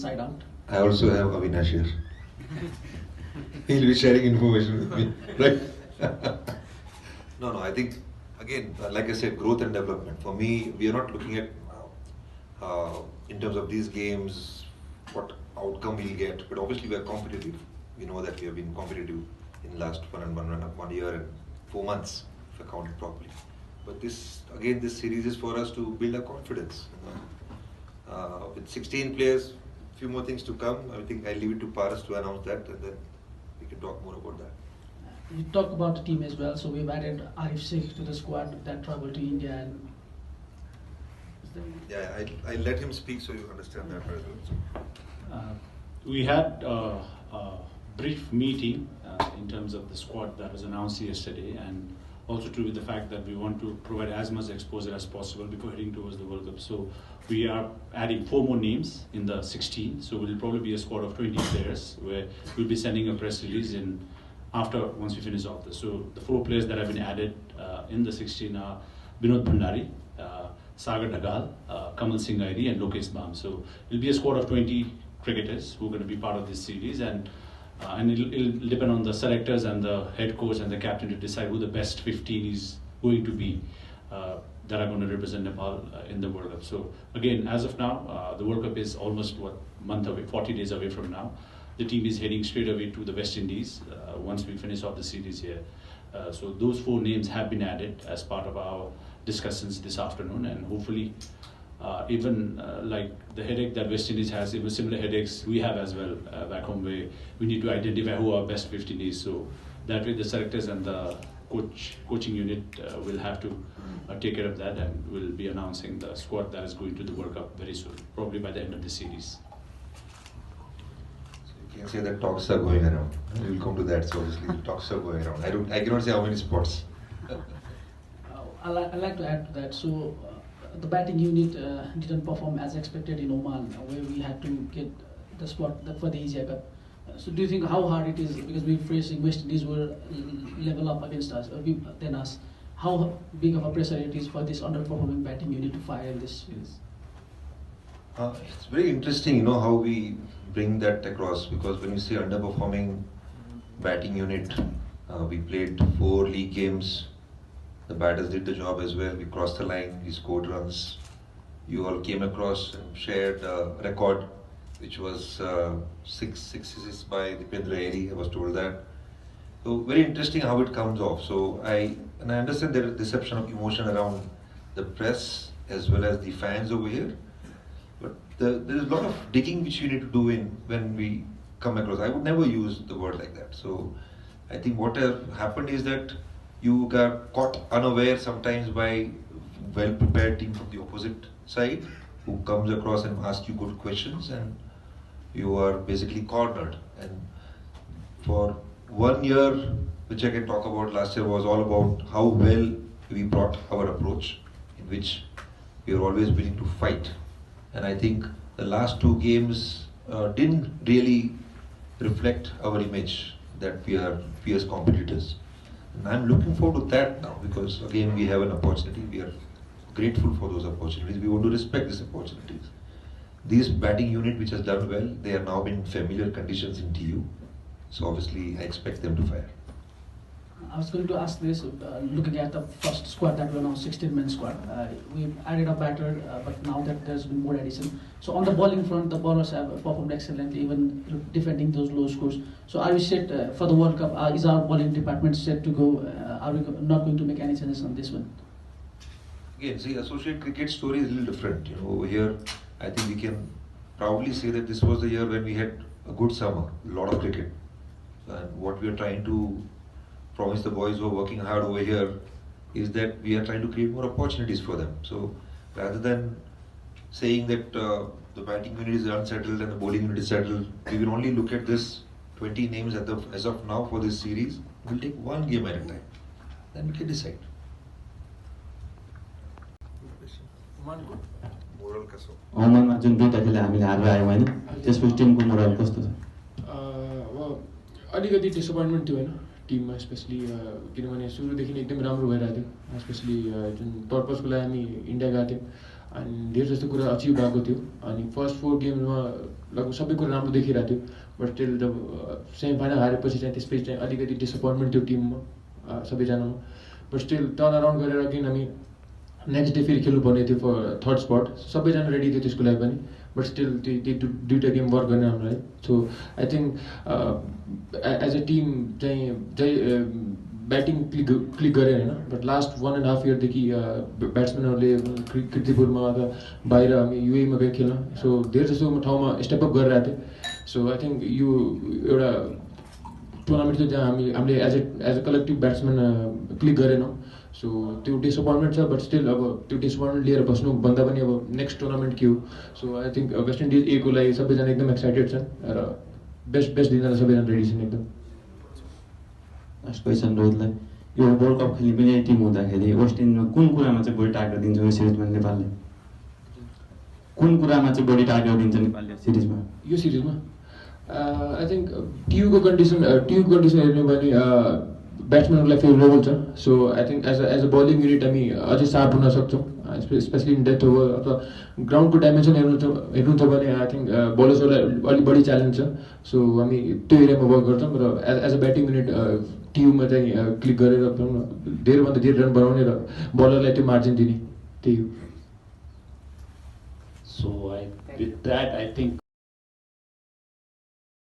inside out? I also have Avinash here. He'll be sharing information with me, right? No, I think, again, like I said, growth and development. For me, we are not looking at, in terms of these games, what outcome we'll get, but obviously we are competitive. We know that we have been competitive in the last 1 year and 4 months, if I count it properly. But this series is for us to build our confidence. With 16 players, few more things to come. I think I'll leave it to Paras to announce that, and then we can talk more about that. You talk about the team as well, so we've added Arif Sheikh to the squad that traveled to India. And yeah, I let him speak so you understand that as well. We had a brief meeting in terms of the squad that was announced yesterday, and also true with the fact that we want to provide as much exposure as possible before heading towards the World Cup. So we are adding 4 more names in the 16. So we'll probably be a squad of 20 players, where we'll be sending a press release once we finish off this. So the 4 players that have been added in the 16 are Binod Bhandari, Sagar Dhagal, Kamal Singh Airi, and Lokesh Bam. So it'll be a squad of 20 cricketers who are going to be part of this series, and it'll depend on the selectors and the head coach and the captain to decide who the best 15 is going to be that are going to represent Nepal in the World Cup. So again, as of now, the World Cup is almost month away, 40 days away from now. The team is heading straight away to the West Indies once we finish off the series here. So those 4 names have been added as part of our discussions this afternoon, and hopefully even like the headache that West Indies has, even similar headaches we have as well back home, where we need to identify who our best 15 is. So that way the selectors and the coaching unit will have to take care of that, and we'll be announcing the squad that is going to the World Cup very soon, probably by the end of the series. So you can say that talks are going around. We will come to that. So obviously the talks are going around. I cannot say how many spots. I'd like to add to that. So the batting unit didn't perform as expected in Oman, where we had to get the spot for the Asia Cup. So do you think how hard it is, because we're facing West Indies were level up against us, than us, how big of a pressure it is for this underperforming batting unit to fire in this series? It's very interesting, how we bring that across, because when you say underperforming batting unit, we played 4 league games. The batters did the job as well. We crossed the line, we scored runs. You all came across and shared a record, which was 6 sixes by Dipendra Airi, I was told that. So very interesting how it comes off. So I understand there is deception of emotion around the press as well as the fans over here. But there is a lot of digging which you need to do when we come across. I would never use the word like that. So I think what happened is that you got caught unaware sometimes by well-prepared team from the opposite side who comes across and asks you good questions, and you are basically cornered. And for 1 year, which I can talk about, last year was all about how well we brought our approach, in which we are always willing to fight. And I think the last 2 games didn't really reflect our image that we are fierce competitors. And I'm looking forward to that now, because again we have an opportunity. We are grateful for those opportunities. We want to respect these opportunities. This batting unit which has done well, they are now in familiar conditions in TU. So obviously I expect them to fire. I was going to ask this, looking at the first squad that we announced, 16-man squad. We added a batter, but now that there's been more addition. So on the bowling front, the bowlers have performed excellently, even defending those low scores. So are we set for the World Cup? Is our bowling department set to go? Are we not going to make any changes on this one? Again, see, associate cricket story is a little different. Over here, I think we can proudly say that this was the year when we had a good summer, a lot of cricket. And what we are trying to promise the boys who are working hard over here is that we are trying to create more opportunities for them. So rather than saying that the batting unit is unsettled and the bowling unit is settled, we will only look at this 20 names as of now for this series. We'll take 1 game at a time. Then we can decide. Moral kaso. ओमनमा जुन 2टा खेल हामीले हारेर आयौँ हैन त्यसपछि Timko moral कस्तो छ अलिकति डिसअपोइन्टमेन्ट थियो हैन टिममा specially किनभने सुरुदेखि नै एकदम राम्रो भइरहेको थियो स्पेशली जुन पर्पजको लागि हामी इन्डिया गएको थियौँ अनि धेरै जस्तो कुरा अचिभ भएको थियो अनि फर्स्ट 4 गेम्समा लगभग सबै कुरा राम्रो देखिरहेको थियो बट स्टिल जब सेमी फाइनल हारेपछि चाहिँ त्यसपछि चाहिँ अलिकति डिसअपोइन्टमेन्ट थियो टिममा सबैजनामा बट स्टिल टर्न अराउन्ड गरेर किन हामी नेक्स्ट डे फेरि खेल्नुपर्ने थियो फर थर्ड स्पट सबैजना रेडी थियो त्यसको लागि पनि बट स्टिल त्यो दुईवटा गेम वर्क गर्ने हामीलाई so I think as a team चाहिँ ब्याटिङ क्लिक गरे होइन बट लास्ट 1.5 इयरदेखि ब्याट्सम्यानहरूले कृतिपुरमा अथवा बाहिर हामी युएमा गएर खेल्न सो धेरै जस्तो ठाउँमा स्टेपअप गरिरहेको थिएँ सो आई थिङ्क यो एउटा टुर्नामेन्ट थियो जहाँ हामीले as a collective batsman click गरेनौँ सो त्यो डिसअपोइन्टमेन्ट छ बट स्टिल अब त्यो डिसअपोइन्टमेन्ट लिएर बस्नुभन्दा पनि अब नेक्स्ट टुर्नामेन्ट के हो सो आई थिङ्क वेस्ट इन्डिज ए को लागि सबैजना एकदम एक्साइटेड छन् र बेस्ट दिनलाई सबैजना रेडी छन् एकदम लास्ट क्वेसन रोहितलाई यो वर्ल्ड कप खेल्ने पनि टिम हुँदाखेरि वेस्ट इन्डिजमा कुन कुरामा चाहिँ बढी टार्गेट दिन्छ यो सिरिजमा नेपालले कुन कुरामा चाहिँ बढी टार्गेट दिन्छ नेपालले सिरिजमा यो सिरिजमा आई थिङ्क टियुको कन्डिसन हेर्ने भने ब्याट्सम्यानहरूलाई फेभरेबल छ so I think as a bowling unit हामी अझै सार्प हुन सक्छौँ स्पेसली इन डेथ ओभर अथवा ग्राउन्डको डाइमेन्सन हेर्नु छ भने आई थिङ्क बलर्सहरूलाई अलिक बढी च्यालेन्ज छ सो हामी त्यो एरियामा वर्क गर्छौँ र एज अ ब्याटिङ युनिट टियुमा चाहिँ क्लिक गरेर धेरैभन्दा धेरै रन बनाउने र बलरलाई त्यो मार्जिन दिने त्यही हो So with that, I think